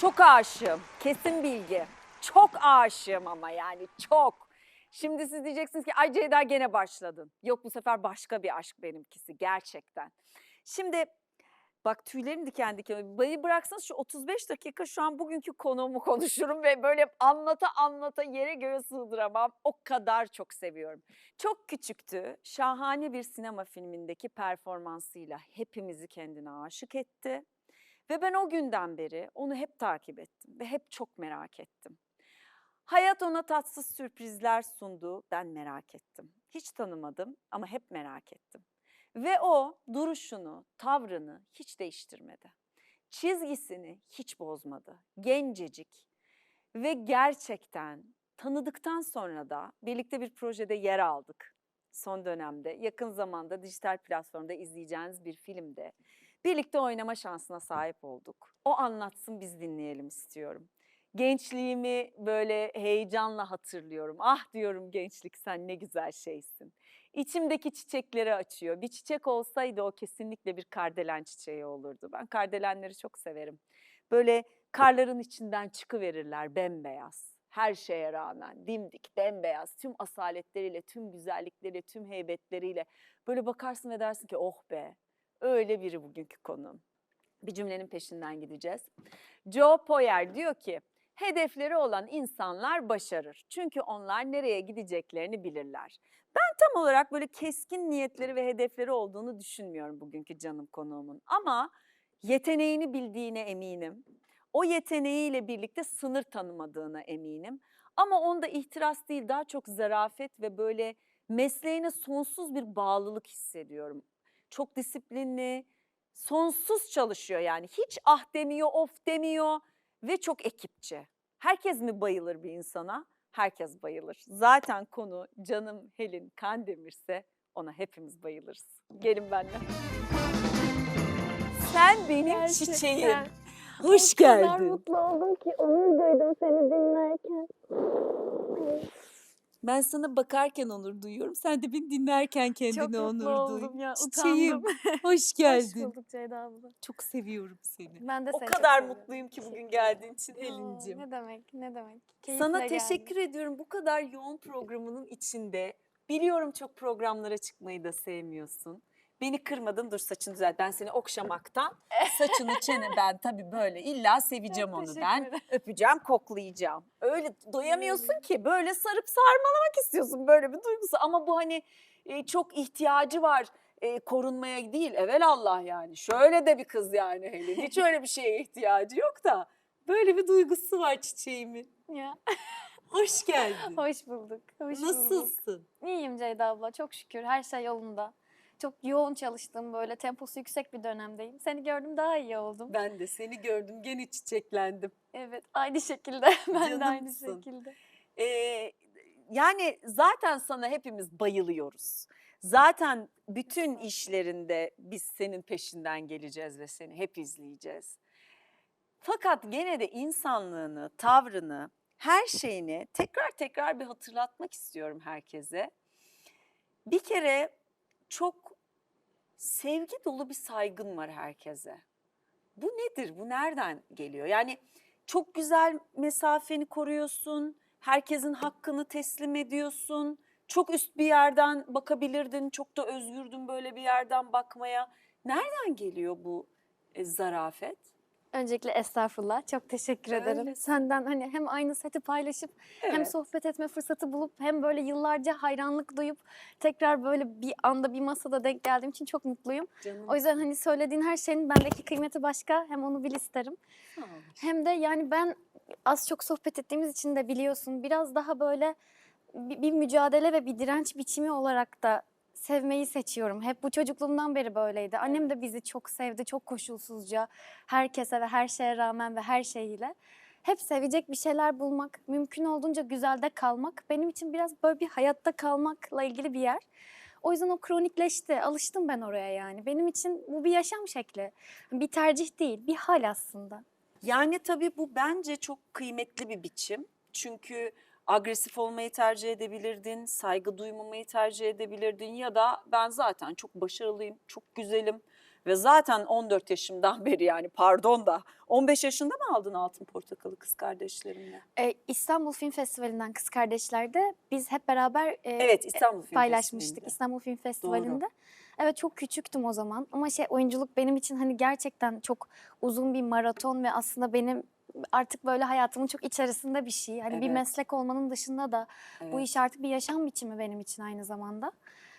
Çok aşığım. Kesin bilgi. Çok aşığım ama yani çok. Şimdi siz diyeceksiniz ki ay Ceyda gene başladın. Yok bu sefer başka bir aşk benimkisi gerçekten. Şimdi bak tüylerim diken diken. Beni bıraksanız şu 35 dakika şu an bugünkü konuğumu konuşurum ve böyle anlata anlata yere göğe sığdıramam. O kadar çok seviyorum. Çok küçüktü. Şahane bir sinema filmindeki performansıyla hepimizi kendine aşık etti. Ve ben o günden beri onu hep takip ettim ve hep çok merak ettim. Hayat ona tatsız sürprizler sundu, ben merak ettim. Hiç tanımadım ama hep merak ettim. Ve o duruşunu, tavrını hiç değiştirmedi. Çizgisini hiç bozmadı. Gencecik ve gerçekten tanıdıktan sonra da birlikte bir projede yer aldık. Son dönemde, yakın zamanda dijital platformda izleyeceğiniz bir filmde birlikte oynama şansına sahip olduk. O anlatsın, biz dinleyelim istiyorum. Gençliğimi böyle heyecanla hatırlıyorum. Ah diyorum gençlik, sen ne güzel şeysin. İçimdeki çiçekleri açıyor. Bir çiçek olsaydı o kesinlikle bir kardelen çiçeği olurdu. Ben kardelenleri çok severim. Böyle karların içinden çıkıverirler bembeyaz. Her şeye rağmen dimdik, bembeyaz, tüm asaletleriyle, tüm güzellikleriyle, tüm heybetleriyle. Böyle bakarsın ve dersin ki oh be, öyle biri bugünkü konum. Bir cümlenin peşinden gideceğiz. Joe Poyer diyor ki, hedefleri olan insanlar başarır. Çünkü onlar nereye gideceklerini bilirler. Ben tam olarak böyle keskin niyetleri ve hedefleri olduğunu düşünmüyorum bugünkü canım konuğumun. Ama yeteneğini bildiğine eminim. O yeteneğiyle birlikte sınır tanımadığına eminim. Ama onda ihtiras değil, daha çok zarafet ve böyle mesleğine sonsuz bir bağlılık hissediyorum. Çok disiplinli, sonsuz çalışıyor yani. Hiç ah demiyor, of demiyor ve çok ekipçi. Herkes mi bayılır bir insana? Herkes bayılır. Zaten konu canım Helin Kandemir'se ona hepimiz bayılırız. Gelin benimle. Sen benim çiçeğim. Gerçekten. Hoş O kadar geldin. mutlu oldum ki onur duydum seni dinlerken. Ben sana bakarken onur duyuyorum. Sen de beni dinlerken Çok kendine mutlu onur duy. oldum ya, Çiçeğim, utandım. hoş Hoş geldin. bulduk Ceyda abla. Çok seviyorum seni. Ben de O seni çok kadar seviyorum. mutluyum ki bugün Teşekkür ederim. geldiğin için Aa, Helin'cim. ne demek, ne demek. Sana Keyifle teşekkür geldim. ediyorum bu kadar yoğun programının içinde. Biliyorum çok programlara çıkmayı da sevmiyorsun. Beni kırmadın, dur saçını düzelt. Ben seni okşamaktan, saçını ben tabii böyle illa seveceğim Çok onu teşekkür ben. ederim. Öpeceğim, koklayacağım. Öyle doyamıyorsun Öyle. ki, böyle sarıp sarmalamak istiyorsun, böyle bir duygusu. Ama bu hani çok ihtiyacı var korunmaya değil, evelallah yani. Şöyle de bir kız yani Helin. Hiç öyle bir şeye ihtiyacı yok da. Böyle bir duygusu var çiçeğimin. Ya. Hoş geldin. Hoş bulduk. Hoş bulduk. Nasılsın? İyiyim Ceyda abla. Çok şükür. Her şey yolunda. Çok yoğun çalıştığım, böyle temposu yüksek bir dönemdeyim. Seni gördüm, daha iyi oldum. Ben de seni gördüm, gene çiçeklendim. Evet, aynı şekilde. Ben de aynı Canımsın. şekilde. Yani zaten sana hepimiz bayılıyoruz. Zaten bütün işlerinde biz senin peşinden geleceğiz ve seni hep izleyeceğiz. Fakat gene de insanlığını, tavrını, her şeyini tekrar tekrar bir hatırlatmak istiyorum herkese. Bir kere çok sevgi dolu bir saygın var herkese. Bu nedir? Bu nereden geliyor? Yani çok güzel mesafeni koruyorsun, herkesin hakkını teslim ediyorsun. Çok üst bir yerden bakabilirdin, çok da özgürdün böyle bir yerden bakmaya. Nereden geliyor bu zarafet? Öncelikle estağfurullah. Çok teşekkür ederim. Öylesin. Senden hani hem aynı seti paylaşıp hem Evet. sohbet etme fırsatı bulup hem böyle yıllarca hayranlık duyup tekrar böyle bir anda bir masada denk geldiğim için çok mutluyum. Canım. O yüzden hani söylediğin her şeyin bendeki kıymeti başka. Hem onu bil isterim. Sağ ol. Hem de yani ben az çok sohbet ettiğimiz için de biliyorsun biraz daha böyle bir mücadele ve bir direnç biçimi olarak da sevmeyi seçiyorum. Hep bu çocukluğumdan beri böyleydi. Annem de bizi çok sevdi, çok koşulsuzca. Herkese ve her şeye rağmen ve her şeyiyle. Hep sevecek bir şeyler bulmak, mümkün olduğunca güzelde kalmak benim için biraz böyle bir hayatta kalmakla ilgili bir yer. O yüzden o kronikleşti, alıştım ben oraya yani. Benim için bu bir yaşam şekli, bir tercih değil, bir hal aslında. Yani tabii bu bence çok kıymetli bir biçim. Çünkü agresif olmayı tercih edebilirdin, saygı duymamayı tercih edebilirdin ya da ben zaten çok başarılıyım, çok güzelim, Ve zaten 14 yaşımdan beri, yani pardon da 15 yaşında mı aldın Altın Portakal'ı kız kardeşlerimle? İstanbul Film Festivali'nden Kız Kardeşler'de biz hep beraber Evet, İstanbul Film paylaşmıştık Festivali'nde. İstanbul Film Festivali'nde. Evet, çok küçüktüm o zaman ama oyunculuk benim için hani gerçekten çok uzun bir maraton ve aslında benim artık böyle hayatımın çok içerisinde bir şey. Hani bir Evet. meslek olmanın dışında da bu Evet. iş artık bir yaşam biçimi benim için aynı zamanda.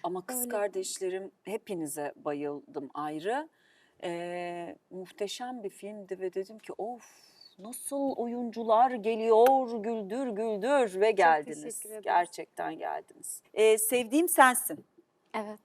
Ama Kız Öyle. Kardeşlerim, hepinize bayıldım ayrı. Muhteşem bir filmdi ve dedim ki of, nasıl oyuncular geliyor, güldür güldür, ve geldiniz. teşekkür ederiz. Gerçekten geldiniz. Sevdiğim Sensin. Evet.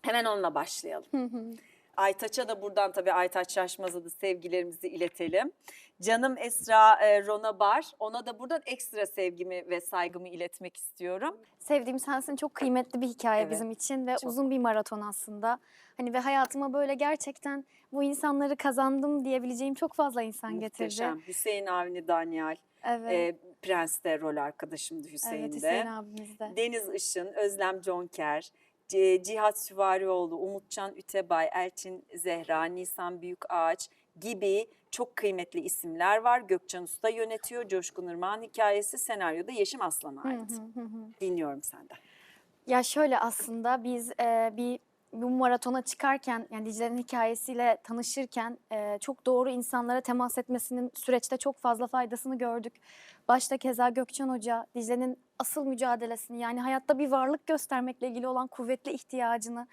Hemen onunla başlayalım. Hı hı. Aytaç'a da buradan tabii, Aytaç Şaşmaz'a da sevgilerimizi iletelim. Canım Esra Ronabar, ona da buradan ekstra sevgimi ve saygımı iletmek istiyorum. Sevdiğim Sensin çok kıymetli bir hikaye Evet, bizim için ve çok. uzun bir maraton aslında. Hani ve hayatıma böyle gerçekten bu insanları kazandım diyebileceğim çok fazla insan getirdi. Muhteşem. Hüseyin Avni Danyal, Evet. Prens'te rol arkadaşımdı Hüseyin Evet, de. Hüseyin abimiz de. Deniz Işın, Özlem Conker, Cihat Süvarioğlu, Umutcan Ütebay, Elçin Zehra, Nisan Büyükağaç gibi çok kıymetli isimler var. Gökçen Usta yönetiyor. Coşkun Irmak'ın hikayesi, senaryoda Yeşim Aslan'a ait. Dinliyorum senden. Ya şöyle, aslında biz bu maratona çıkarken, yani Dicle'nin hikayesiyle tanışırken çok doğru insanlara temas etmesinin süreçte çok fazla faydasını gördük. Başta keza Gökçen Hoca, Dicle'nin asıl mücadelesini, yani hayatta bir varlık göstermekle ilgili olan kuvvetli ihtiyacını,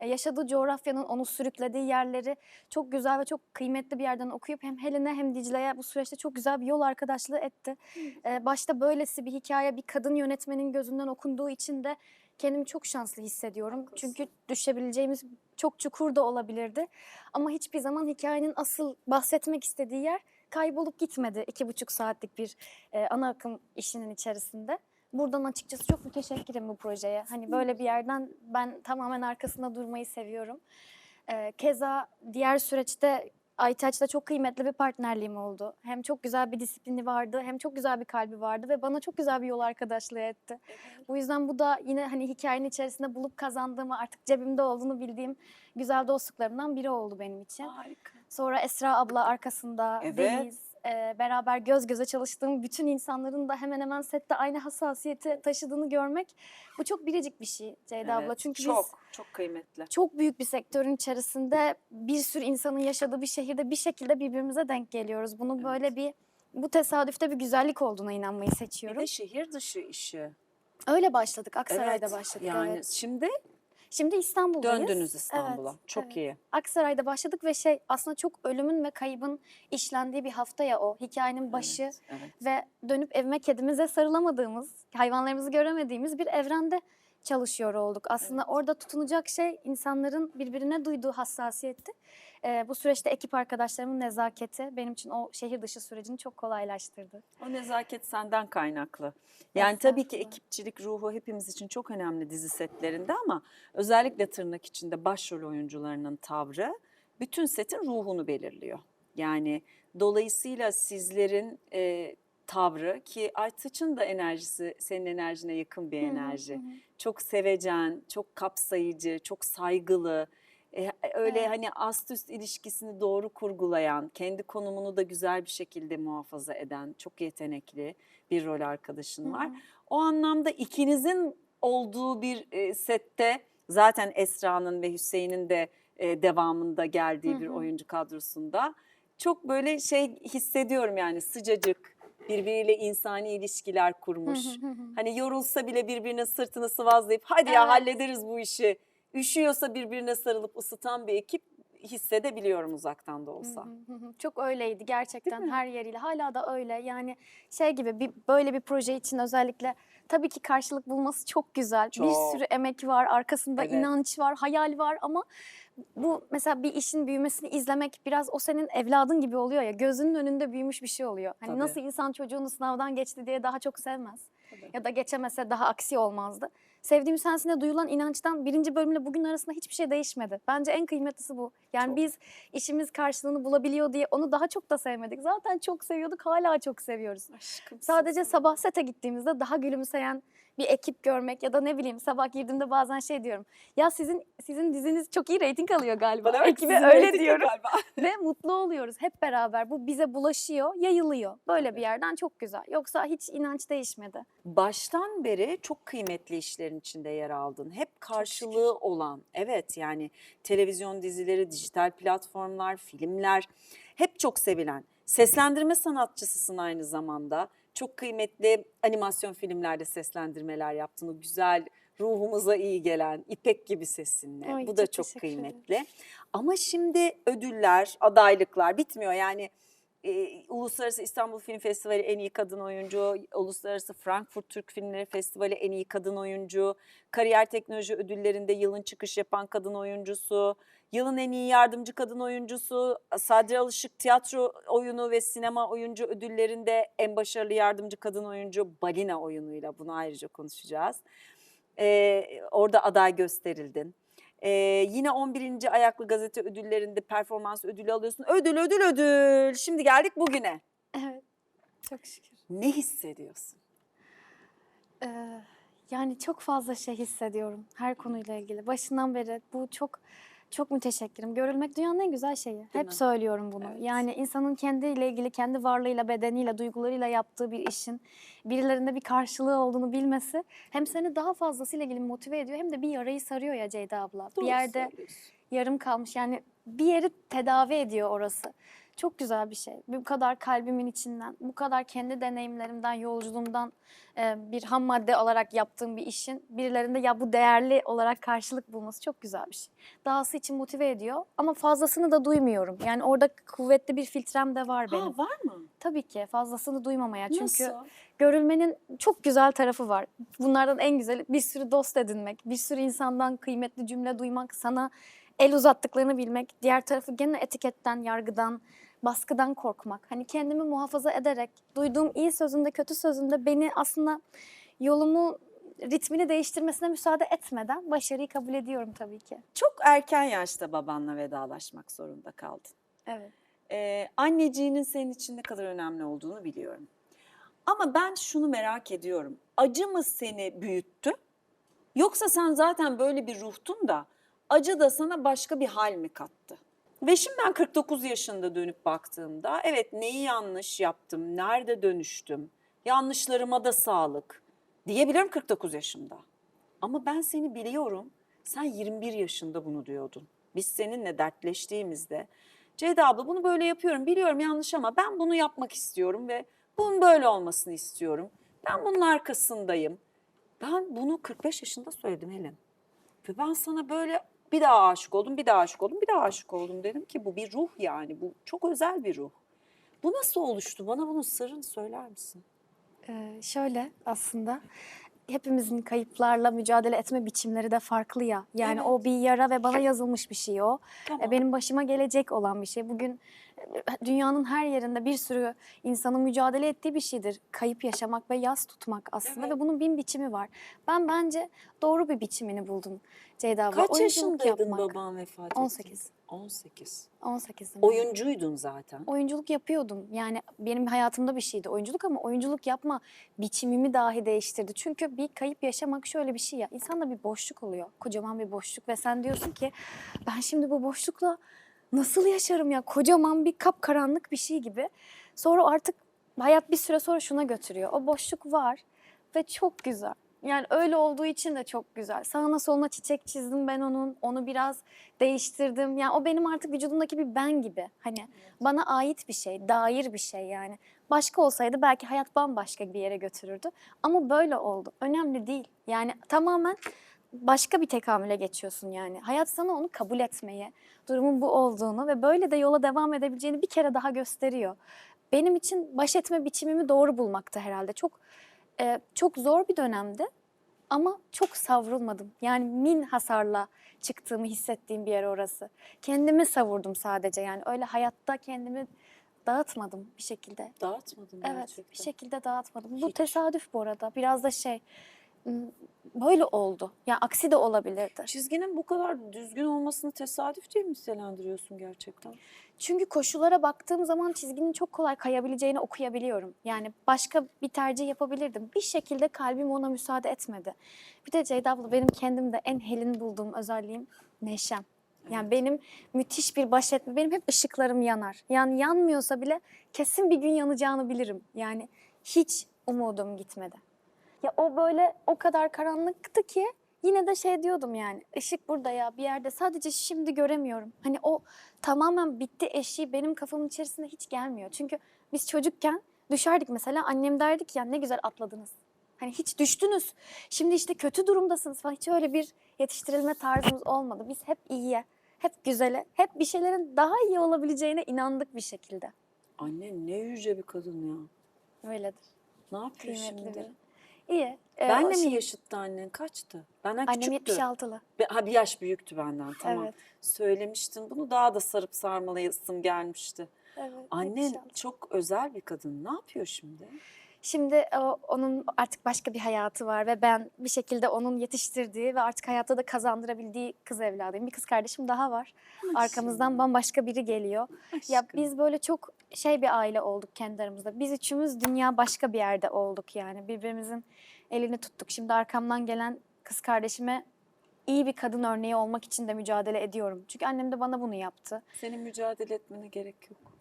yaşadığı coğrafyanın onu sürüklediği yerleri çok güzel ve çok kıymetli bir yerden okuyup hem Helen'e hem Dicle'ye bu süreçte çok güzel bir yol arkadaşlığı etti. Başta böylesi bir hikaye bir kadın yönetmenin gözünden okunduğu için de kendimi çok şanslı hissediyorum. Haklısın. Çünkü düşebileceğimiz çok çukur da olabilirdi. Ama hiçbir zaman hikayenin asıl bahsetmek istediği yer kaybolup gitmedi 2,5 saatlik bir ana akım işinin içerisinde. Buradan açıkçası çok müteşekkirim bu projeye. Hani böyle bir yerden ben tamamen arkasında durmayı seviyorum. Keza diğer süreçte Aytaç'la çok kıymetli bir partnerliğim oldu. Hem çok güzel bir disiplini vardı, hem çok güzel bir kalbi vardı ve bana çok güzel bir yol arkadaşlığı etti. Bu yüzden bu da yine hani hikayenin içerisinde bulup kazandığımı, artık cebimde olduğunu bildiğim güzel dostluklarımdan biri oldu benim için. Harika. Sonra Esra abla arkasında, Evet. Deniz, beraber göz göze çalıştığım bütün insanların da hemen hemen sette aynı hassasiyeti taşıdığını görmek, bu çok biricik bir şey Ceyda abla. Çünkü çok, biz çok kıymetli. çok büyük bir sektörün içerisinde bir sürü insanın yaşadığı bir şehirde bir şekilde birbirimize denk geliyoruz. Bunu Evet. böyle bu tesadüfte bir güzellik olduğuna inanmayı Bir seçiyorum. de şehir dışı işi. Öyle başladık, Aksaray'da Evet, başladık. yani Evet. şimdi Şimdi İstanbul'dayız. döndünüz İstanbul'a. Evet, Çok evet. iyi. Aksaray'da başladık ve aslında çok ölümün ve kaybın işlendiği bir hafta ya o. Hikayenin başı Evet. ve dönüp evime kedimize sarılamadığımız, hayvanlarımızı göremediğimiz bir evrende çalışıyor olduk. Aslında orada tutunacak şey insanların birbirine duyduğu hassasiyetti. Bu süreçte ekip arkadaşlarımın nezaketi benim için o şehir dışı sürecini çok kolaylaştırdı. O nezaket senden kaynaklı. Yani tabii ki Estağfurullah. ekipçilik ruhu hepimiz için çok önemli dizi setlerinde, ama özellikle tırnak içinde başrol oyuncularının tavrı bütün setin ruhunu belirliyor. Yani dolayısıyla sizlerin tavrı, ki Aytaç'ın da enerjisi senin enerjine yakın bir enerji. Çok sevecen, çok kapsayıcı, çok saygılı. Öyle Evet. hani ast üst ilişkisini doğru kurgulayan, kendi konumunu da güzel bir şekilde muhafaza eden çok yetenekli bir rol arkadaşın var. O anlamda ikinizin olduğu bir sette, zaten Esra'nın ve Hüseyin'in de devamında geldiği bir oyuncu kadrosunda çok böyle hissediyorum, yani sıcacık, birbiriyle insani ilişkiler kurmuş. Hani yorulsa bile birbirine sırtını sıvazlayıp hadi ya Evet. hallederiz bu işi. Üşüyorsa birbirine sarılıp ısıtan bir ekip hissedebiliyorum uzaktan da olsa. Çok öyleydi gerçekten, Değil mi? her yeriyle. Hala da öyle. Yani gibi böyle bir proje için özellikle tabii ki karşılık bulması çok güzel. Bir Çok. sürü emek var, arkasında Evet. inanç var, hayal var ama bu mesela bir işin büyümesini izlemek biraz o senin evladın gibi oluyor ya. Gözünün önünde büyümüş bir şey oluyor. Hani Tabii. nasıl insan çocuğunu sınavdan geçti diye daha çok sevmez. Tabii. Ya da geçemese daha aksi olmazdı. Sevdiğim Sensin'e duyulan inançtan birinci bölümle bugün arasında hiçbir şey değişmedi. Bence en kıymetlisi bu. Yani Çok. biz işimiz karşılığını bulabiliyor diye onu daha çok da sevmedik. Zaten çok seviyorduk, hala çok seviyoruz. Aşkım. Sadece sabah sete gittiğimizde daha gülümseyen, bir ekip görmek ya da ne bileyim sabah girdiğimde bazen şey diyorum. Ya sizin diziniz çok iyi reyting alıyor galiba. Ekibe öyle diyorum. Ve mutlu oluyoruz hep beraber. Bu bize bulaşıyor, yayılıyor. Böyle bir yerden çok güzel. Yoksa hiç inanç değişmedi. Baştan beri çok kıymetli işlerin içinde yer aldın. Hep karşılığı olan, evet yani televizyon dizileri, dijital platformlar, filmler hep çok sevilen. Seslendirme sanatçısısın aynı zamanda. Çok kıymetli animasyon filmlerde seslendirmeler yaptın. O güzel, ruhumuza iyi gelen İpek gibi sesinle. Ay, Bu da çok çok teşekkür ederim. kıymetli. Ama şimdi ödüller, adaylıklar bitmiyor. Yani Uluslararası İstanbul Film Festivali en iyi kadın oyuncu, Uluslararası Frankfurt Türk Filmleri Festivali en iyi kadın oyuncu, Kariyer Teknoloji Ödülleri'nde yılın çıkış yapan kadın oyuncusu, yılın en iyi yardımcı kadın oyuncusu, Sadri Alışık tiyatro oyunu ve sinema oyuncu ödüllerinde en başarılı yardımcı kadın oyuncu Balina oyunuyla, bunu ayrıca konuşacağız. Orada aday gösterildin. Yine 11. Ayaklı Gazete ödüllerinde performans ödülü alıyorsun. Ödül, ödül, ödül. Şimdi geldik bugüne. Evet, çok şükür. Ne hissediyorsun? Yani çok fazla şey hissediyorum her konuyla ilgili. Başından beri bu çok müteşekkirim. Görülmek dünyanın en güzel şeyi. Hep mi? söylüyorum bunu. Evet. Yani insanın kendiyle ilgili, kendi varlığıyla, bedeniyle, duygularıyla yaptığı bir işin birilerinde bir karşılığı olduğunu bilmesi hem seni daha fazlasıyla ilgili motive ediyor hem de bir yarayı sarıyor ya Ceyda abla. Doğru bir yerde söylüyorsun. yarım kalmış yani bir yeri tedavi ediyor orası. Çok güzel bir şey. Bu kadar kalbimin içinden, bu kadar kendi deneyimlerimden, yolculuğumdan bir ham madde alarak yaptığım bir işin birilerinde ya bu değerli olarak karşılık bulması çok güzel bir şey. Dahası için motive ediyor ama fazlasını da duymuyorum. Yani orada kuvvetli bir filtrem de var benim. Ha, var mı? Tabii ki fazlasını duymamaya. Çünkü Nasıl? görülmenin çok güzel tarafı var. Bunlardan en güzeli bir sürü dost edinmek, bir sürü insandan kıymetli cümle duymak, sana el uzattıklarını bilmek, diğer tarafı gene etiketten, yargıdan, baskıdan korkmak. Hani kendimi muhafaza ederek, duyduğum iyi sözünde, kötü sözünde beni aslında yolumu, ritmini değiştirmesine müsaade etmeden başarıyı kabul ediyorum tabii ki. Çok erken yaşta babanla vedalaşmak zorunda kaldın. Evet. Anneciğinin senin için ne kadar önemli olduğunu biliyorum. Ama ben şunu merak ediyorum. Acı mı seni büyüttü? Yoksa sen zaten böyle bir ruhtun da acı da sana başka bir hal mi kattı? Ve şimdi ben 49 yaşında dönüp baktığımda evet neyi yanlış yaptım, nerede dönüştüm, yanlışlarıma da sağlık diyebilirim 49 yaşında. Ama ben seni biliyorum, sen 21 yaşında bunu diyordun. Biz seninle dertleştiğimizde Ceyda abla bunu böyle yapıyorum, biliyorum yanlış ama ben bunu yapmak istiyorum ve bunun böyle olmasını istiyorum. Ben bunun arkasındayım. Ben bunu 45 yaşında söyledim Helen. Ve ben sana böyle bir daha aşık oldum, bir daha aşık oldum, bir daha aşık oldum dedim ki bu bir ruh yani. Bu çok özel bir ruh. Bu nasıl oluştu? Bana bunun sırrını söyler misin? Şöyle aslında hepimizin kayıplarla mücadele etme biçimleri de farklı ya. Yani Evet. o bir yara ve bana yazılmış bir şey o. Tamam. Benim başıma gelecek olan bir şey. Bugün dünyanın her yerinde bir sürü insanın mücadele ettiği bir şeydir. Kayıp yaşamak ve yas tutmak aslında Evet. ve bunun bin biçimi var. Ben bence doğru bir biçimini buldum Ceyda abla. Kaç Oyunculuk yaşındaydın yapmak. baban vefat etti? 18. 18. 18'im. Oyuncuydun zaten. Oyunculuk yapıyordum. Yani benim hayatımda bir şeydi oyunculuk ama oyunculuk yapma biçimimi dahi değiştirdi. Çünkü bir kayıp yaşamak şöyle bir şey ya. İnsanda bir boşluk oluyor. Kocaman bir boşluk ve sen diyorsun ki ben şimdi bu boşlukla nasıl yaşarım ya? Kocaman bir kapkaranlık bir şey gibi. Sonra artık hayat bir süre sonra şuna götürüyor. O boşluk var ve çok güzel. Yani öyle olduğu için de çok güzel. Sağına soluna çiçek çizdim ben onun. Onu biraz değiştirdim. Yani o benim artık vücudumdaki bir ben gibi. Hani bana ait bir şey, dair bir şey yani. Başka olsaydı belki hayat bambaşka bir yere götürürdü. Ama böyle oldu. Önemli değil. Yani tamamen başka bir tekamüle geçiyorsun yani. Hayat sana onu kabul etmeyi, durumun bu olduğunu ve böyle de yola devam edebileceğini bir kere daha gösteriyor. Benim için baş etme biçimimi doğru bulmakta herhalde. Çok zor bir dönemdi ama çok savrulmadım. Yani min hasarla çıktığımı hissettiğim bir yer orası. Kendimi savurdum sadece yani öyle hayatta kendimi dağıtmadım bir şekilde. Dağıtmadın Evet, gerçekten. bir şekilde dağıtmadım. Bu Hiç. tesadüf bu arada. Biraz da Böyle oldu. Yani aksi de olabilirdi. Çizginin bu kadar düzgün olmasını tesadüf diye mi nitelendiriyorsun gerçekten? Çünkü koşullara baktığım zaman çizginin çok kolay kayabileceğini okuyabiliyorum. Yani başka bir tercih yapabilirdim. Bir şekilde kalbim ona müsaade etmedi. Bir de Ceyda abla benim kendimde en helin bulduğum özelliğim neşem. Yani benim müthiş bir baş etme, benim hep ışıklarım yanar. Yani yanmıyorsa bile kesin bir gün yanacağını bilirim. Yani hiç umudum gitmedi. Ya o böyle o kadar karanlıktı ki yine de şey diyordum yani ışık burada ya bir yerde sadece şimdi göremiyorum. Hani o tamamen bitti eşiği benim kafamın içerisinde hiç gelmiyor. Çünkü biz çocukken düşerdik mesela annem derdik ya ne güzel atladınız. Hani hiç düştünüz. Şimdi işte kötü durumdasınız falan. Hiç öyle bir yetiştirilme tarzımız olmadı. Biz hep iyiye, hep güzele, hep bir şeylerin daha iyi olabileceğine inandık bir şekilde. Annen ne yüce bir kadın ya. Öyledir. Ne yapıyor Kıymetli şimdi? biri. İyi. Benle O mi şey- yaşıttı annen? Kaçtı? Benden Annem küçüktü. 76'lı. Ha, bir yaş büyüktü benden, tamam. Evet. Söylemiştin bunu, daha da sarıp sarmalayasım gelmişti. Evet. Annen 76. çok özel bir kadın. Ne yapıyor şimdi? Şimdi onun artık başka bir hayatı var ve ben bir şekilde onun yetiştirdiği ve artık hayatta da kazandırabildiği kız evladıyım. Bir kız kardeşim daha var. Arkamızdan bambaşka biri geliyor. Ya Aşkım. biz böyle çok şey bir aile olduk kendi aramızda. Biz üçümüz dünya başka bir yerde olduk yani. Birbirimizin elini tuttuk. Şimdi arkamdan gelen kız kardeşime iyi bir kadın örneği olmak için de mücadele ediyorum. Çünkü annem de bana bunu yaptı. Senin mücadele etmene gerek yok.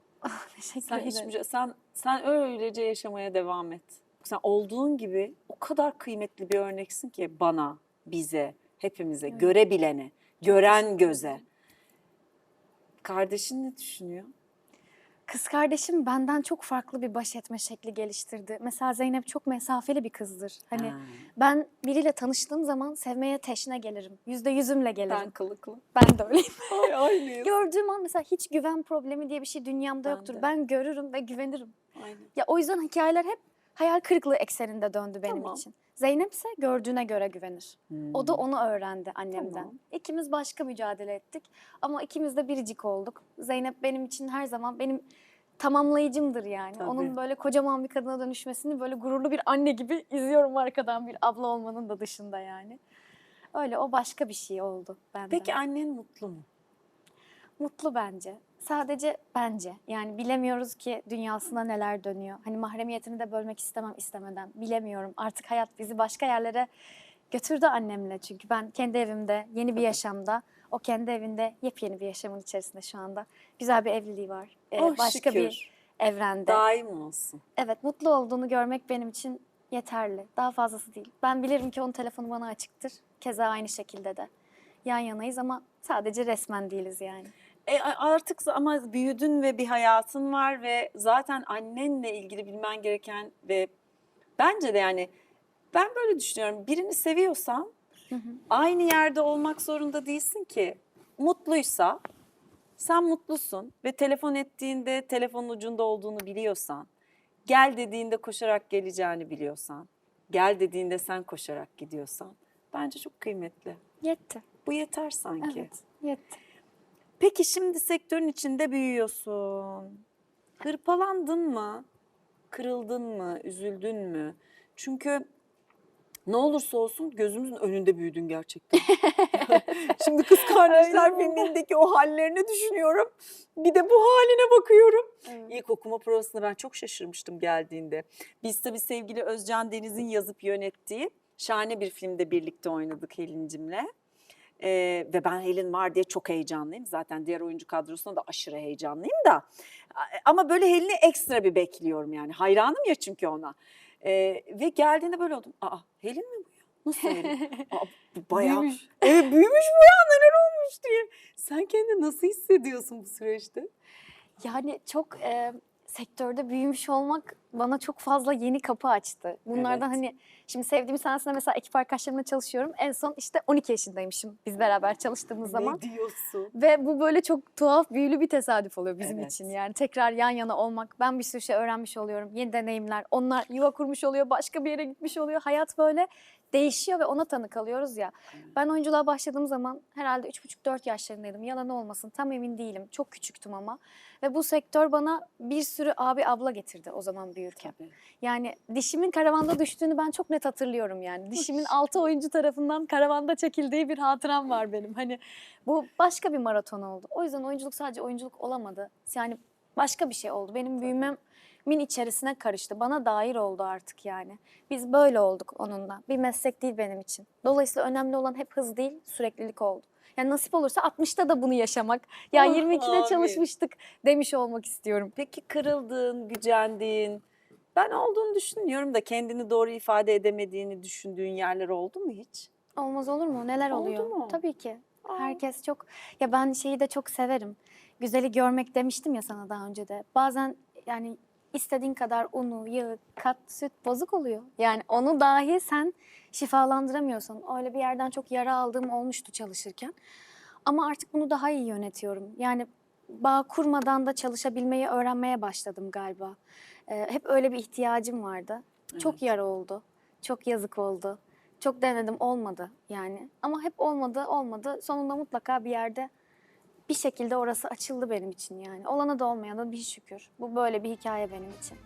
Teşekkür Sen hiç ederim. sen öylece yaşamaya devam et. Sen olduğun gibi o kadar kıymetli bir örneksin ki bana, bize, hepimize, Evet. görebilene, gören teşekkür göze. ederim. Kardeşin ne düşünüyor? Kız kardeşim benden çok farklı bir baş etme şekli geliştirdi. Mesela Zeynep çok mesafeli bir kızdır. Hani Ha. ben biriyle tanıştığım zaman sevmeye teşne gelirim. %100'ümle gelirim. Ben kılıklı. Ben de öyleyim. Ay aynıyız. Gördüğüm an mesela hiç güven problemi diye bir şey dünyamda Ben yoktur. de. Ben görürüm ve güvenirim. Aynen. Ya o yüzden hikayeler hep hayal kırıklığı ekseninde döndü benim Tamam. için. Zeynep ise gördüğüne göre güvenir. O da Hmm. onu öğrendi annemden. Tamam. İkimiz başka mücadele ettik ama ikimiz de biricik olduk. Zeynep benim için her zaman benim tamamlayıcımdır yani. Tabii. Onun böyle kocaman bir kadına dönüşmesini böyle gururlu bir anne gibi izliyorum arkadan bir abla olmanın da dışında yani. Öyle o başka bir şey oldu benden. Peki annen mutlu mu? Mutlu bence. Sadece bence. Yani bilemiyoruz ki dünyasında neler dönüyor. Hani mahremiyetini de bölmek istemem istemeden. Bilemiyorum. Artık hayat bizi başka yerlere götürdü annemle. Çünkü ben kendi evimde, yeni bir Tabii. yaşamda, o kendi evinde yepyeni bir yaşamın içerisinde şu anda. Güzel bir evliliği var. Oh, Başka şükür. bir evrende. Daim olsun. Evet, mutlu olduğunu görmek benim için yeterli. Daha fazlası değil. Ben bilirim ki onun telefonu bana açıktır. Keza aynı şekilde de. Yan yanayız ama sadece resmen değiliz yani. Artık ama büyüdün ve bir hayatın var ve zaten annenle ilgili bilmen gereken ve bence de yani ben böyle düşünüyorum. Birini seviyorsan aynı yerde olmak zorunda değilsin ki. Mutluysa sen mutlusun ve telefon ettiğinde telefonun ucunda olduğunu biliyorsan, gel dediğinde koşarak geleceğini biliyorsan, gel dediğinde sen koşarak gidiyorsan bence çok kıymetli. Yetti. Bu yeter sanki. Evet, yetti. Peki şimdi sektörün içinde büyüyorsun. Hırpalandın mı? Kırıldın mı? Üzüldün mü? Çünkü ne olursa olsun gözümüzün önünde büyüdün gerçekten. Şimdi Kız Kardeşler filmindeki o hallerini düşünüyorum. Bir de bu haline bakıyorum. Evet. İlk okuma provasında ben çok şaşırmıştım geldiğinde. Biz tabii sevgili Özcan Deniz'in yazıp yönettiği şahane bir filmde birlikte oynadık Helin'cimle. Ve ben Helin var diye çok heyecanlıyım. Zaten diğer oyuncu kadrosuna da aşırı heyecanlıyım da. Ama böyle Helin'i ekstra bir bekliyorum yani. Hayranım ya çünkü ona. Ve geldiğinde böyle oldum. Aa, Helin mi bu ya? Nasıl Helin? Aa, bu bayağı. Büyümüş. Evet, büyümüş bu ya, neler olmuş diye. Sen kendini nasıl hissediyorsun bu süreçte? Yani çok sektörde büyümüş olmak bana çok fazla yeni kapı açtı. Bunlardan Evet. hani şimdi sevdiğim sahnesinde mesela ekip arkadaşlarımla çalışıyorum. En son işte 12 yaşındaymışım biz beraber çalıştığımız zaman. Ne diyorsun? Ve bu böyle çok tuhaf, büyülü bir tesadüf oluyor bizim Evet. için. Yani tekrar yan yana olmak, ben bir sürü şey öğrenmiş oluyorum, yeni deneyimler. Onlar yuva kurmuş oluyor, başka bir yere gitmiş oluyor. Hayat böyle değişiyor ve ona tanık kalıyoruz ya. Ben oyunculuğa başladığım zaman herhalde 3,5-4 yaşlarındaydım. Yalan olmasın, tam emin değilim. Çok küçüktüm ama. Ve bu sektör bana bir sürü abi abla getirdi o zaman büyürken. Tabii. Yani dişimin karavanda düştüğünü ben çok net hatırlıyorum yani. Dişimin 6 oyuncu tarafından karavanda çekildiği bir hatıram var benim. Hani bu başka bir maraton oldu. O yüzden oyunculuk sadece oyunculuk olamadı. Yani başka bir şey oldu. Benim büyümemin içerisine karıştı. Bana dair oldu artık yani. Biz böyle olduk onunla. Bir meslek değil benim için. Dolayısıyla önemli olan hep hız değil, süreklilik oldu. Yani nasip olursa 60'ta da bunu yaşamak. Ya Ah, 22'de amin. çalışmıştık demiş olmak istiyorum. Peki kırıldığın, gücendiğin, ben olduğunu düşünmüyorum da kendini doğru ifade edemediğini düşündüğün yerler oldu mu hiç? Olmaz olur mu? Neler Oldu oluyor? mu? Tabii ki. Aa. Herkes çok... Ya ben şeyi de çok severim. Güzeli görmek demiştim ya sana daha önce de. Bazen yani istediğin kadar unu, yağı, kat, süt bozuk oluyor. Yani onu dahi sen şifalandıramıyorsan. Öyle bir yerden çok yara aldığım olmuştu çalışırken. Ama artık bunu daha iyi yönetiyorum. Yani bağ kurmadan da çalışabilmeyi öğrenmeye başladım galiba. Hep öyle bir ihtiyacım vardı. Çok Evet. yara oldu. Çok yazık oldu. Çok denedim olmadı yani. Ama hep olmadı. Sonunda mutlaka bir yerde bir şekilde orası açıldı benim için yani. Olana da olmayana da bir şükür. Bu böyle bir hikaye benim için.